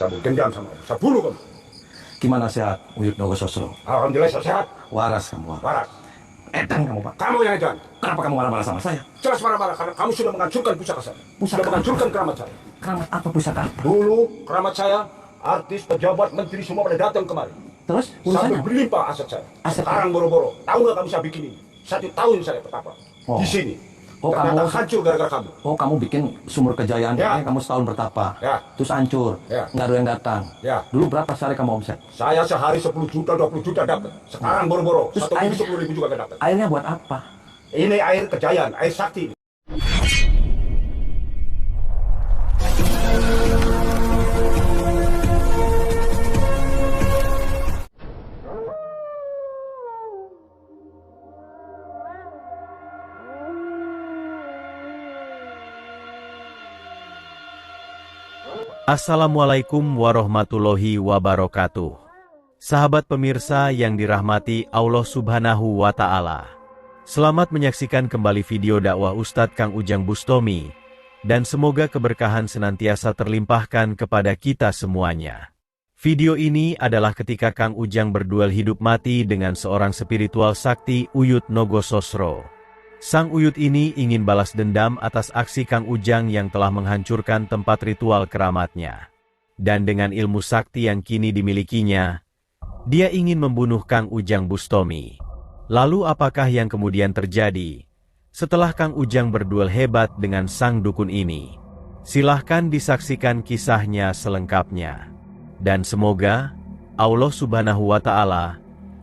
Saya dendam sama kamu. Saya bunuh kamu. Gimana sehat, Uyut Nogososro? Alhamdulillah saya sehat. Waras kamu, Pak. Waras. Edan kamu, Pak. Kamu yang edan. Kenapa kamu marah-marah sama saya? Jelas marah-marah karena kamu sudah menghancurkan pusaka saya. Pusaka Sudah menghancurkan keramat saya. Keramat apa pusaka apa? Dulu keramat saya, artis, pejabat, menteri semua pada datang kemari. Terus Sampai urusannya? berlimpah aset saya. Aset Sekarang boro-boro. Tahu nggak kamu saya bikin ini? 1 tahun saya betapa. Oh. Di sini. Oh, Ternyata kamu- hancur gara-gara kamu. Oh, kamu bikin sumur kejayaan, Ya. kamu setahun bertapa. Ya. Terus hancur, Ya. nggak ada yang datang. Ya. Dulu berapa sehari kamu omset? Saya sehari 10 juta, 20 juta dapat. Sekarang boro-boro. Terus 1 minggu air- 10 ribu juga nggak dapat. Airnya buat apa? Ini air kejayaan, air sakti. Assalamualaikum warahmatullahi wabarakatuh. Sahabat pemirsa yang dirahmati Allah Subhanahu wa Ta'ala. Selamat menyaksikan kembali video dakwah Ustadz Kang Ujang Bustomi, dan semoga keberkahan senantiasa terlimpahkan kepada kita semuanya. Video ini adalah ketika Kang Ujang berduel hidup mati dengan seorang spiritual sakti Uyut Nogososro. Sang Uyut ini ingin balas dendam atas aksi Kang Ujang yang telah menghancurkan tempat ritual keramatnya. Dan dengan ilmu sakti yang kini dimilikinya, dia ingin membunuh Kang Ujang Bustomi. Lalu apakah yang kemudian terjadi setelah Kang Ujang berduel hebat dengan sang dukun ini? Silahkan disaksikan kisahnya selengkapnya. Dan semoga Allah Subhanahu wa Ta'ala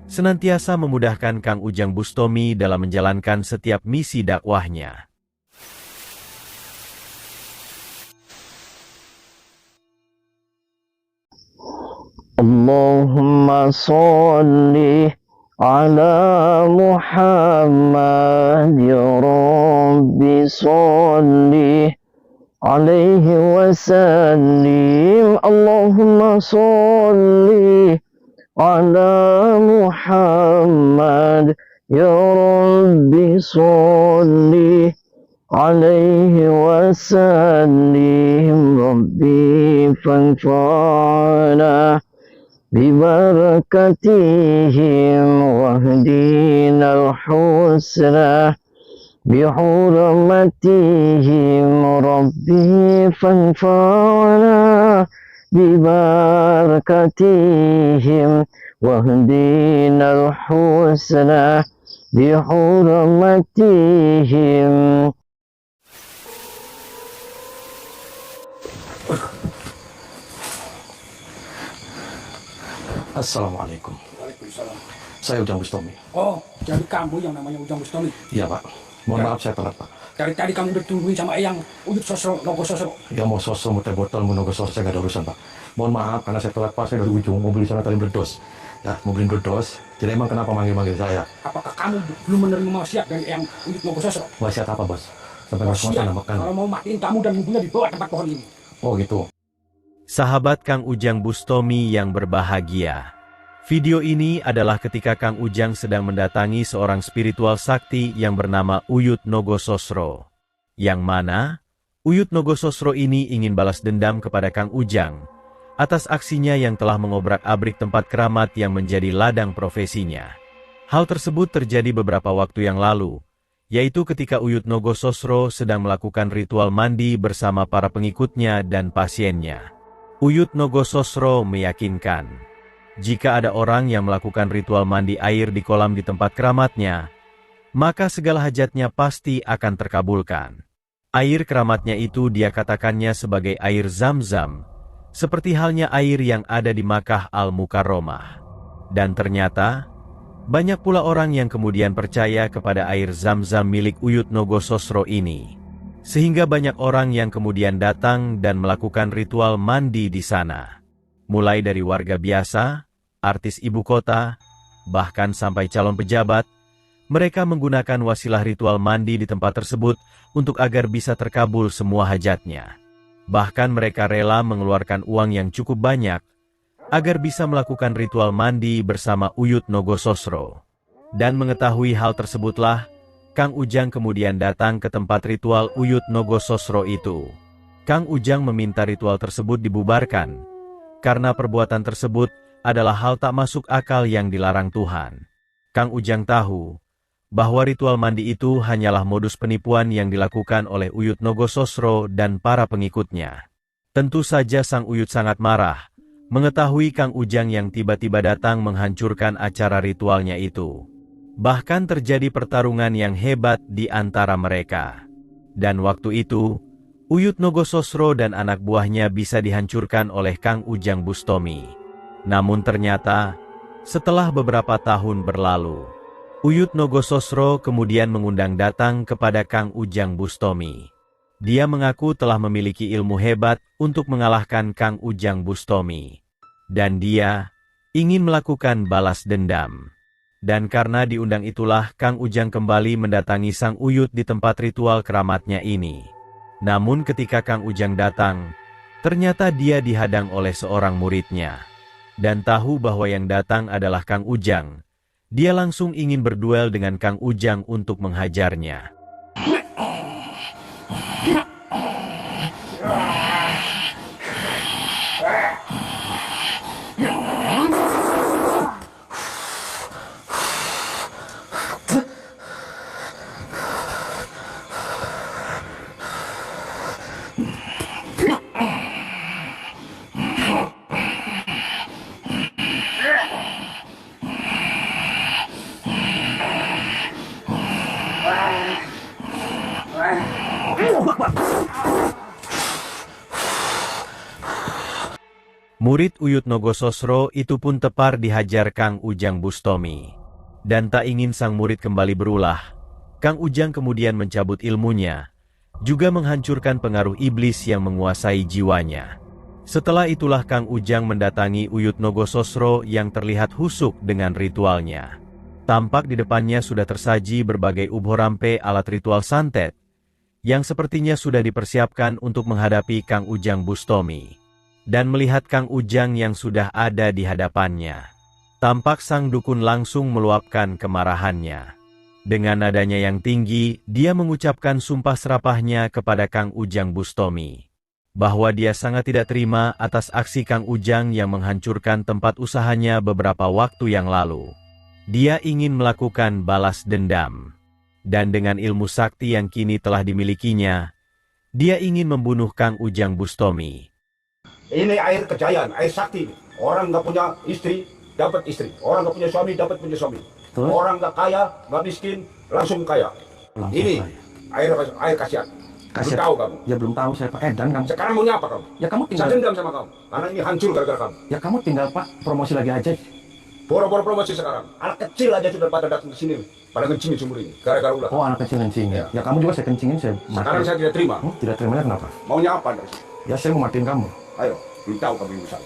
senantiasa memudahkan Kang Ujang Bustomi dalam menjalankan setiap misi dakwahnya. Allahumma sholli ala Muhammad ya Rabbi sholli alaihi wa sallim. Allahumma sholli ala Muhammad ya Rabbi sholli alaihi wa sallim. Rabbi fanfa'na ببركتهم واهدنا الحسنى بحرمتهم ربي فانفعنا ببركتهم واهدنا الحسنى بحرمتهم. Assalamualaikum. Waalaikumsalam. Saya Ujang Bustomi. Oh, jadi kamu yang namanya Ujang Bustomi. Iya, Pak. Mohon maaf saya telat, Pak. Dari tadi kamu ditungguin sama Eyang Uyut Sosro, Nogososro. Ya mau sosok, mau teh botol, mau Nogososro, saya nggak ada urusan, Pak. Mohon maaf karena saya telat, Pak. Saya dari ujung, mau beli sana tadi meledos. Ya, mau beli meledos. Jadi emang kenapa manggil-manggil saya? Apakah kamu belum menerima wasiat dari Eyang Uyut Nogososro? Wasiat apa, Bos? Sampai nggak semua sana makan. Kalau mau matiin kamu dan ibunya di bawah tempat pohon ini. Oh gitu. Sahabat Kang Ujang Bustomi yang berbahagia. Video ini adalah ketika Kang Ujang sedang mendatangi seorang spiritual sakti yang bernama Uyut Nogososro. Yang mana, Uyut Nogososro ini ingin balas dendam kepada Kang Ujang atas aksinya yang telah mengobrak-abrik tempat keramat yang menjadi ladang profesinya. Hal tersebut terjadi beberapa waktu yang lalu, yaitu ketika Uyut Nogososro sedang melakukan ritual mandi bersama para pengikutnya dan pasiennya. Uyut Nogososro meyakinkan, jika ada orang yang melakukan ritual mandi air di kolam di tempat keramatnya, maka segala hajatnya pasti akan terkabulkan. Air keramatnya itu dia katakannya sebagai air Zam-Zam, seperti halnya air yang ada di Makkah Al-Mukarramah. Dan ternyata, banyak pula orang yang kemudian percaya kepada air Zam-Zam milik Uyut Nogososro ini. Sehingga banyak orang yang kemudian datang dan melakukan ritual mandi di sana. Mulai dari warga biasa, artis ibu kota, bahkan sampai calon pejabat, mereka menggunakan wasilah ritual mandi di tempat tersebut untuk agar bisa terkabul semua hajatnya. Bahkan mereka rela mengeluarkan uang yang cukup banyak agar bisa melakukan ritual mandi bersama Uyut Nogososro. Dan mengetahui hal tersebutlah, Kang Ujang kemudian datang ke tempat ritual Uyut Nogososro itu. Kang Ujang meminta ritual tersebut dibubarkan, karena perbuatan tersebut adalah hal tak masuk akal yang dilarang Tuhan. Kang Ujang tahu bahwa ritual mandi itu hanyalah modus penipuan yang dilakukan oleh Uyut Nogososro dan para pengikutnya. Tentu saja Sang Uyut sangat marah mengetahui Kang Ujang yang tiba-tiba datang menghancurkan acara ritualnya itu. Bahkan terjadi pertarungan yang hebat di antara mereka. Dan waktu itu, Uyut Nogososro dan anak buahnya bisa dihancurkan oleh Kang Ujang Bustomi. Namun ternyata, setelah beberapa tahun berlalu, Uyut Nogososro kemudian mengundang datang kepada Kang Ujang Bustomi. Dia mengaku telah memiliki ilmu hebat untuk mengalahkan Kang Ujang Bustomi. Dan dia ingin melakukan balas dendam. Dan karena diundang itulah Kang Ujang kembali mendatangi Sang Uyut di tempat ritual keramatnya ini. Namun ketika Kang Ujang datang, ternyata dia dihadang oleh seorang muridnya. Dan tahu bahwa yang datang adalah Kang Ujang. Dia langsung ingin berduel dengan Kang Ujang untuk menghajarnya. Murid Uyut Nogososro itu pun tepar dihajar Kang Ujang Bustomi. Dan tak ingin sang murid kembali berulah, Kang Ujang kemudian mencabut ilmunya, juga menghancurkan pengaruh iblis yang menguasai jiwanya. Setelah itulah Kang Ujang mendatangi Uyut Nogososro yang terlihat husuk dengan ritualnya. Tampak di depannya sudah tersaji berbagai ubhorampe alat ritual santet, yang sepertinya sudah dipersiapkan untuk menghadapi Kang Ujang Bustomi. Dan melihat Kang Ujang yang sudah ada di hadapannya, tampak sang dukun langsung meluapkan kemarahannya. Dengan nadanya yang tinggi, dia mengucapkan sumpah serapahnya kepada Kang Ujang Bustomi, bahwa dia sangat tidak terima atas aksi Kang Ujang yang menghancurkan tempat usahanya beberapa waktu yang lalu. Dia ingin melakukan balas dendam. Dan dengan ilmu sakti yang kini telah dimilikinya, dia ingin membunuh Kang Ujang Bustomi. Ini air kejayaan, air sakti. Orang nggak punya istri, dapat istri. Orang nggak punya suami, dapat punya suami. Betul. Orang nggak kaya, nggak miskin, langsung kaya. Langsung Ini kaya. air kasihan. Belum tahu kamu. Ya belum tahu saya Pak Edan kamu. Sekarang maunya apa kamu? Ya kamu Saya tinggal. dendam sama kamu. Karena ini hancur gara-gara kamu. Ya kamu tinggal Pak promosi lagi aja. Boro-boro promosi sekarang. Anak kecil aja sudah pada datang ke sini. Pada kencingin sumur ini. Gara-gara ulah. Oh anak kecil kencing. Ya. Ya kamu juga saya kencingin saya. Sekarang saya tidak terima. Tidak terimanya kenapa? Maunya apa dari sini? Ya saya mau matiin kamu. Ayo, belum tahu kamu ibu saya.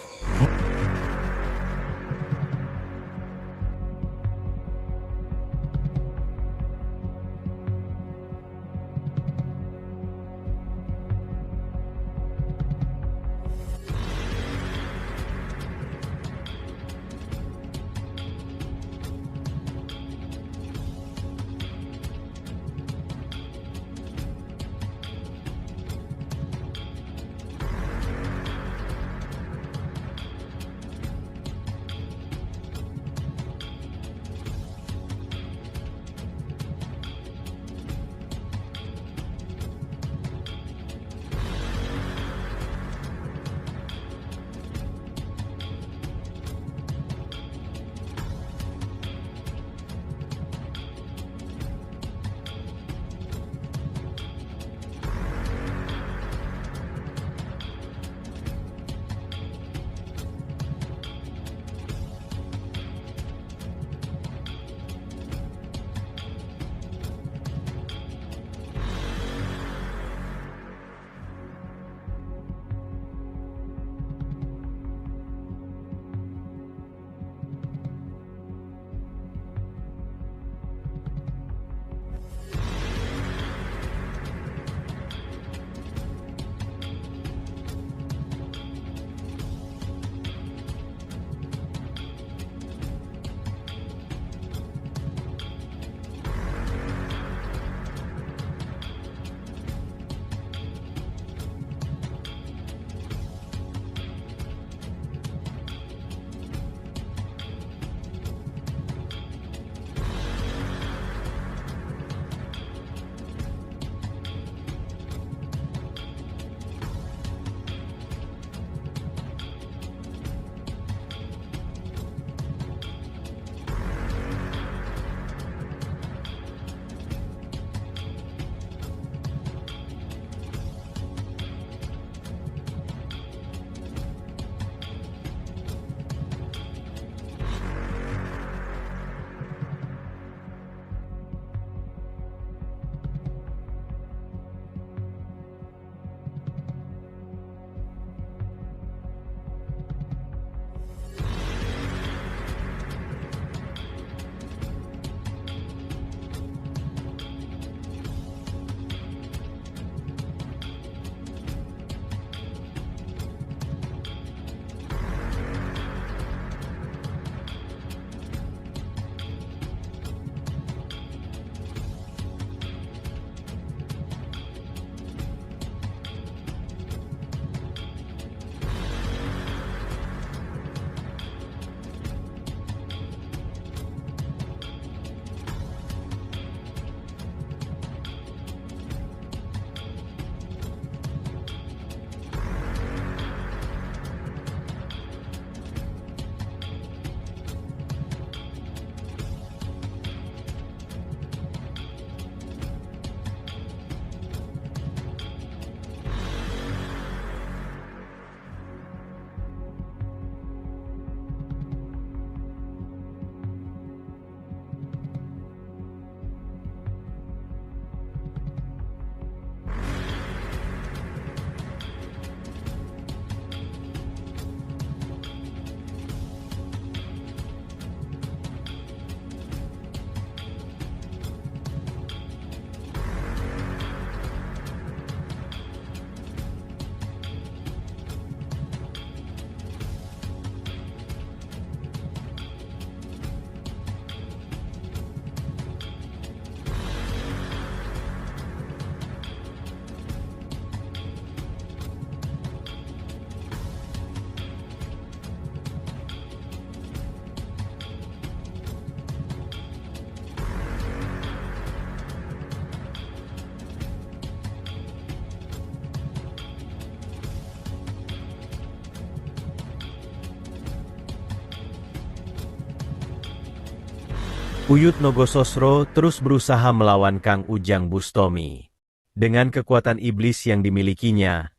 Uyut Nogososro terus berusaha melawan Kang Ujang Bustomi. Dengan kekuatan iblis yang dimilikinya,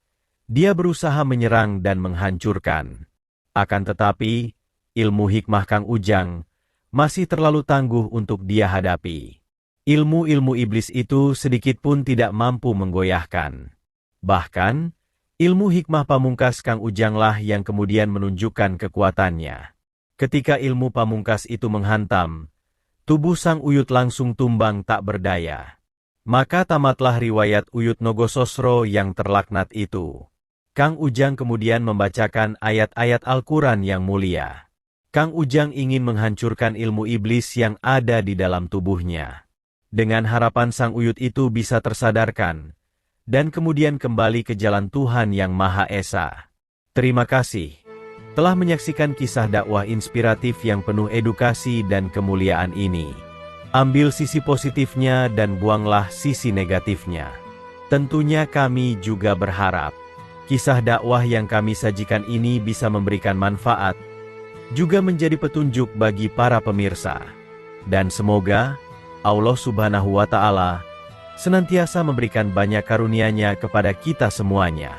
dia berusaha menyerang dan menghancurkan. Akan tetapi, ilmu hikmah Kang Ujang masih terlalu tangguh untuk dia hadapi. Ilmu-ilmu iblis itu sedikit pun tidak mampu menggoyahkan. Bahkan, ilmu hikmah pamungkas Kang Ujanglah yang kemudian menunjukkan kekuatannya. Ketika ilmu pamungkas itu menghantam, tubuh sang Uyut langsung tumbang tak berdaya. Maka tamatlah riwayat Uyut Nogososro yang terlaknat itu. Kang Ujang kemudian membacakan ayat-ayat Al-Quran yang mulia. Kang Ujang ingin menghancurkan ilmu iblis yang ada di dalam tubuhnya. Dengan harapan sang Uyut itu bisa tersadarkan, dan kemudian kembali ke jalan Tuhan Yang Maha Esa. Terima kasih telah menyaksikan kisah dakwah inspiratif yang penuh edukasi dan kemuliaan ini. Ambil sisi positifnya dan buanglah sisi negatifnya. Tentunya kami juga berharap kisah dakwah yang kami sajikan ini bisa memberikan manfaat, juga menjadi petunjuk bagi para pemirsa. Dan semoga Allah Subhanahu wa Ta'ala senantiasa memberikan banyak karunia-Nya kepada kita semuanya.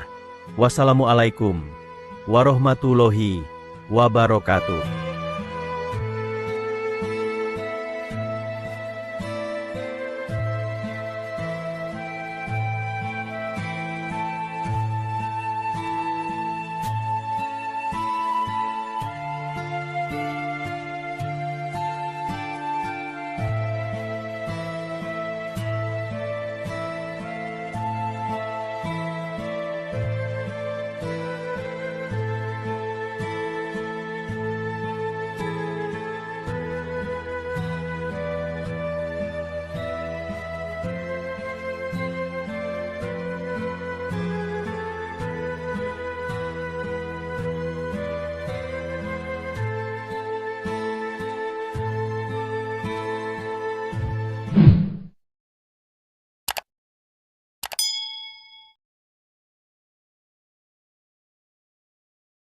Wassalamualaikum warahmatullahi wabarakatuh.